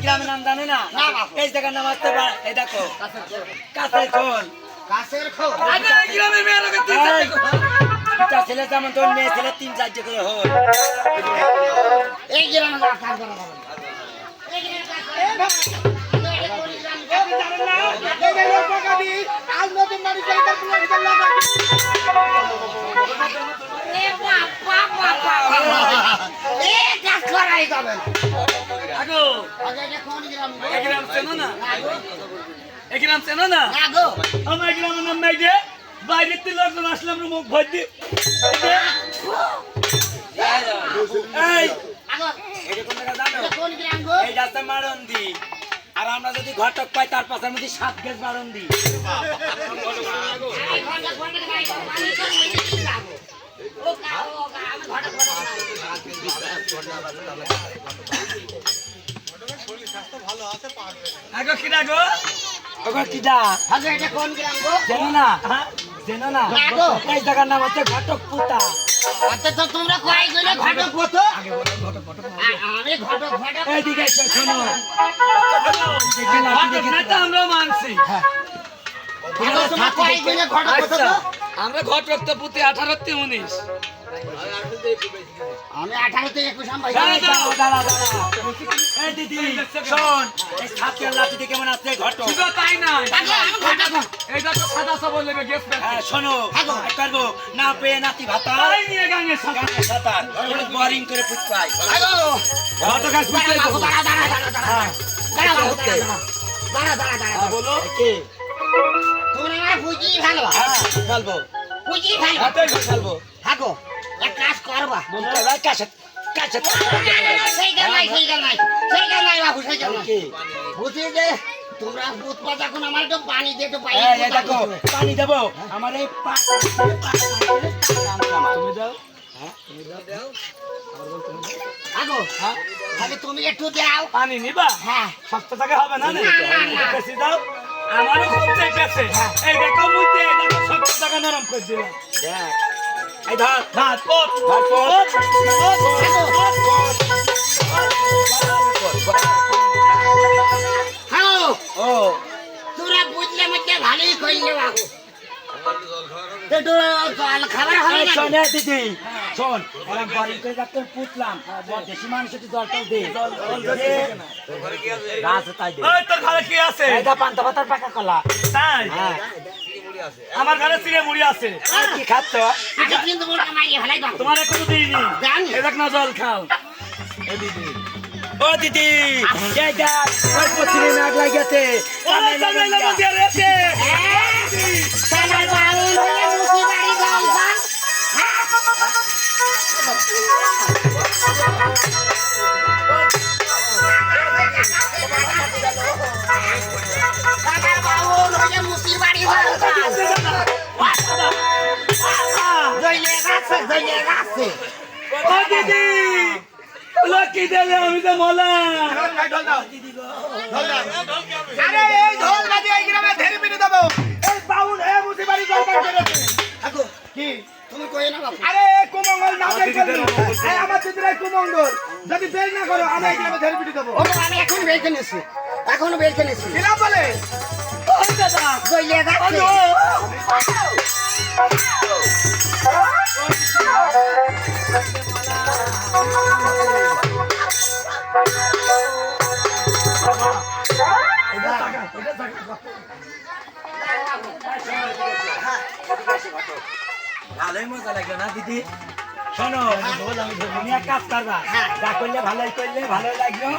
গ্রামের নাম জানো না? এই জায়গার নাম হচ্ছে এই দেখো কাছের খোল। কাছের খোল। আরে এই গ্রামের মেয়েরা কিন্তু দুটা ছেলে যেমন তোর মেয়ে ছেলে 3-4 করে হল। এই গ্রামে কাজ করা হবে। এই গ্রামে কাজ করে। এই ভাই আপনি জানেন না এই লোক টাকাদি আজ নতুন বাড়ি যাইতার প্ল্যান করলা এ বাবা এ কাজ করাই যাবে আগো আগে এটা কোন গ্রাম এই গ্রাম চেনো না এই গ্রাম চেনো না আগো আমার গ্রামের নাম নাই যে বাইরের থেকে লোকজন আসলাম মুখ ভর দি এই আগো এটা কোন জায়গা জানো? এটা কোন গ্রাম গো এই রাস্তা মারন্দি। আর আমরা যদি ঘটক পাই তার পাশের মধ্যে 7 গেজ মারন্দি। এই ঘন্টা ঘন্টা গাই পানি তো মইতে যাব ও গা আমি ঘন্টা ঘন্টা আগো কি আগো ওগো কিডা? আগে এটা কোন গ্রাম গো জানো না? জানো না? না গো। এই জায়গার নাম হচ্ছে ঘটক পুতা। আচ্ছা তো তোমরা কই গেলে ঘটক কত আগে বলো ঘটক ঘটক। আমি ঘটক ঘটক এইদিকে এসো, শোনো। নেতা আমরা মানছি আগো তোমরা কই গেলে ঘটক কত আচ্ছা আমরা ঘট রক্ত পুঁতি 18 তে 19 আমি 18 থেকে 21 আম ভাই দাঁড়া, দাঁড়া, দাঁড়া, দাঁড়া। এই দিদি, শোন, এই ছাতির লাঠিতে কেমন আছে ঘটক? শুধু তাই না আগো আমি ঘটক এইটা তো সাদা সবল লেগে গেছে হ্যাঁ, শোনো, এক করবো, না পেয়ে নাতি ভাতা, তাই নিয়ে গাঙে সাদা গানের সাঁতার, ওরা বোরিং করে পুত পাই। আগো ঘটক আজ বুঝতে দাঁড়া পারবো। দাঁড়া দাঁড়া দাঁড়া হ্যাঁ, দাঁড়া ওকে। দাঁড়া দাঁড়া দাঁড়া বলো, কে? তোমরা আমার বুঝি ভালো হ্যাঁ, খেলবো। বুঝি ভালো হাতেই খেলবো। আগো এক কাজ করবা বলতে হবে, কাছে, কাছে। সেই গান নাই বাবু সেই গান নাই কে? বুঝি যে তোমরা বুত পা যখন আমার একটু পানি দিয়ে একটু পানি এই, এই দেখো, পানি দেবো, আমার এই তুমি দাও। আগো হ্যাঁ, তাহলে তুমি একটু দাও পানি নিবা হ্যাঁ সস্তা টাকা হবে না না না, না। বেশি দাও আমারও খুব চাইতেছে এই দেখো মুইতে এই দেখো 70 টাকা নরম করে দিলাম দেখ। এই ধর, ভাত পট ধর, পট। হ্যালো ও, তোরা বুঝলে মধ্যে ভালোই করলে বাবু একটু জল খাবার হবে এই না শোন, এই দিদি, শোন, এরম boring করে রাখতে পুতলাম, দেশি মানুষ একটু জলটাও দে। দে। গাছ তাই দে। ওই তোর ঘরে কি আছে এই দা পান্তা ভাতার পাকা কলা। তাই হ্যাঁ, আমার ঘরে চিড়ে মুড়ি আছে আর কি খাচ্ছ? আগে কিন্তু মোটা মারিয়ে ফেলাই দাও তোমার কোনো দিইনি জানি। এই দেখ না জল খাও এই দিদি ও দিদি, এই দেখ, ওই পথিরে নাক লাগিয়েছে। ওরে সামনে লাগো দিয়ে রেছে সালার বাউল হয়ে মুসি বাড়ি যাও যান সালার বাউল হয়ে মুসি বাড়ি যাও যান জইলে গাছে ও দিদি লকি দেলে আমি তো মলা আরে এই ঢোল বাজে এই গ্রামে ধেরি পিটে দেবো এই বাউল এ মুসি বাড়ি দরকার করেছে আগো কি তুমি কই না বাবু আরে কুমঙ্গল না বের করলো এই আমার চিত্রাই কুমঙ্গল যদি বের না করো আমি এই গ্রামে ধেরি পিটে দেবো ও আমি এখন বের কিনেছি এখন বের কিনেছি কিরা বলে ওই দাদা জইলে গাছে ভালোই মজা লাগলো না দিদি? শোনো, তুমি এক কাজ করবা, যা করলে ভালোই করলে ভালোই লাগলো।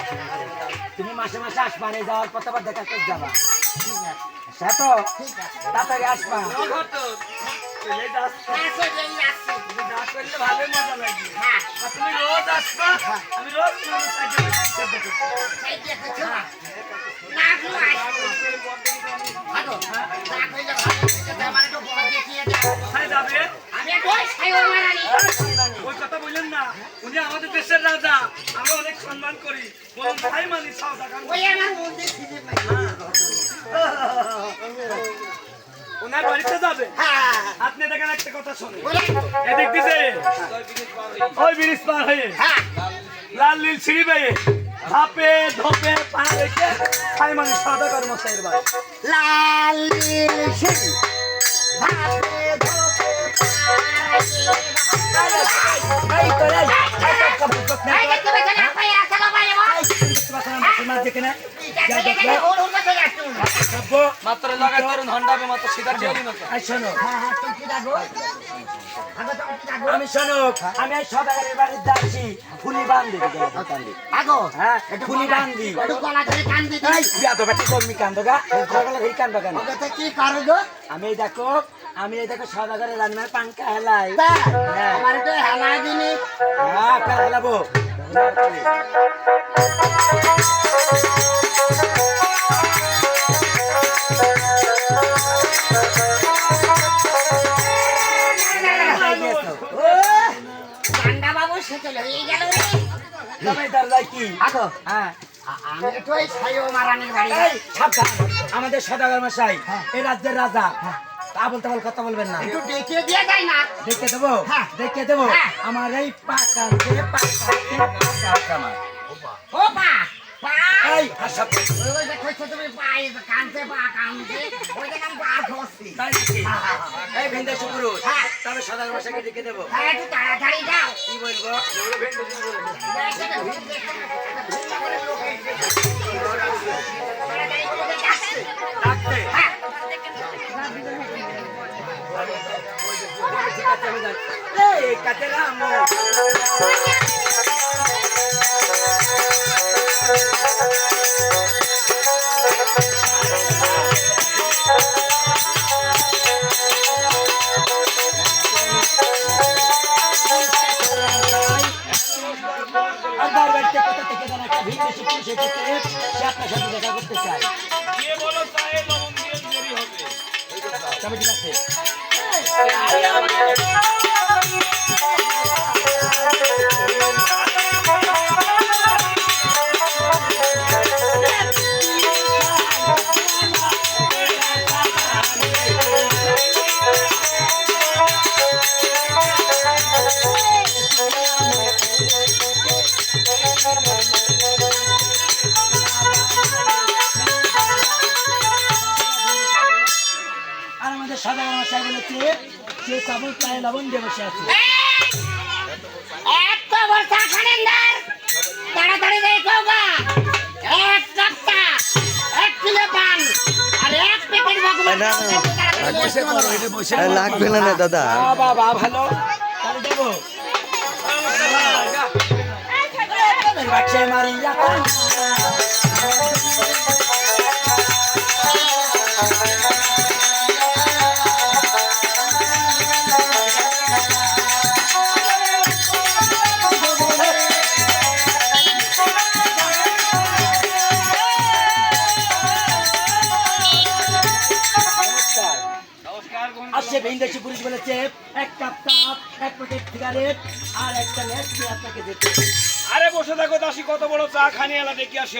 তুমি মাসে মাসে আসবা, আর এই যাওয়ার পথে আবার দেখা করতে যাবা। সে তো তাড়াতাড়ি আসবা। ভালোই মজা লাগবে আর তুমি রোজ আসবা আমি রোজ যাবে ওই কথা বললেন না উনি আমাদের দেশের রাজা আমরা অনেক সম্মান করি বলুন ভাই মানি সাউদাগান ওনার বাড়িতে যাবে আপনি দেখেন একটা কথা শোনেন এদিক দিছে ওই ব্রিজ পার হয়ে লাল নীল সিঁড়ি পেয়ে ধাপে ধপে পা রেখে খাই মানে সদাগর মশাইয়ের বাড়ি। লাল নীল সিং ধাপে ধপে এই তোরে এই তো কবুতর না এই দেখতে পাচ্ছেন আপনি রাস্তা বাবারে ভাই মাছ দেখে না যা দেখে দেখো ওর ওর কাছে যাচ্ছেন সব্য মাত্র লাগাই ধরুন হন্ডাবে মাত্র সিধা চলি না এই শোনো হ্যাঁ হ্যাঁ তুমি কি ডাকো আগে তুমি কি ডাকো আমি শোনো আমি এই সদাগরের বাড়ির দাসী ফুলি বান্ধি আগো হ্যাঁ ফুলি বান্ধি একটু গলা ধরে কান দিতে এই বিয়া তো বেটা কর্মী কান্দগা সকালে এই কান্দ কেন ওকে তো কি করো গো আমি এই দেখো সদাগরের রান্নার পাঙ্কা হেলাই তা হ্যাঁ। আমার তো হেলা দিনি হ্যাঁ কা হেলাবো ও গান্ডা বাবু সে চলে এই গেল রে তুমি তার যাই কি আগো হ্যাঁ আমি তো এই ছাইও মারানির বাড়ি এই সাবধান আমাদের সদাগর মশাই এই রাজ্যের রাজা আবল তাবল কথা বলবেন না একটু ডেকে দিয়ে যায় না দেখে দেবো হ্যাঁ। দেখে দেবো হ্যাঁ। আমার এই পাকাতে পাকা আমার ও পা পা এই হাসা ওই দেখো তুমি পাই কানতে পা কানতে ওই দেখো আমি পা খসছি তাই নাকি? এই ভেন্দে শুক্রুষ হ্যাঁ। তবে সদাগর মশাইকে ডেকে দেবো হ্যাঁ একটু তাড়াতাড়ি যাও কি বলবো ডাকতে ঠিক আছে আমি যাচ্ছি। এই কাতে রাম আর বাড়িতে কোথা থেকে যেন একটা ভিড় বেশি পুলিশ এসেছে, সে আপনার সাথে দেখা করতে চায়। তবে ঠিক আছে। আর আমাদের সাধারণ মশাই বলেছে সে চাবল প্রায় লবণ দিয়ে বসে আছে। একটা বর্ষা খানেন্দার তাড়াতাড়ি দেখো গা এক কাপটা 1 কিলো পান আর 1 প্যাকেট বাগুলা লাগবে না না দাদা বাবা ভালো তাহলে দেবো বাচ্চা মারিয়া আসছে ভিনদেশি পুলিশ বলেছে 1 কাপ চাপ 1 প্যাকেট সিগারেট আর একটা নেট আপনাকে দিতে। আরে বসে থাকো দাসী, কত বড় চা খানি এলা দেখি আসে।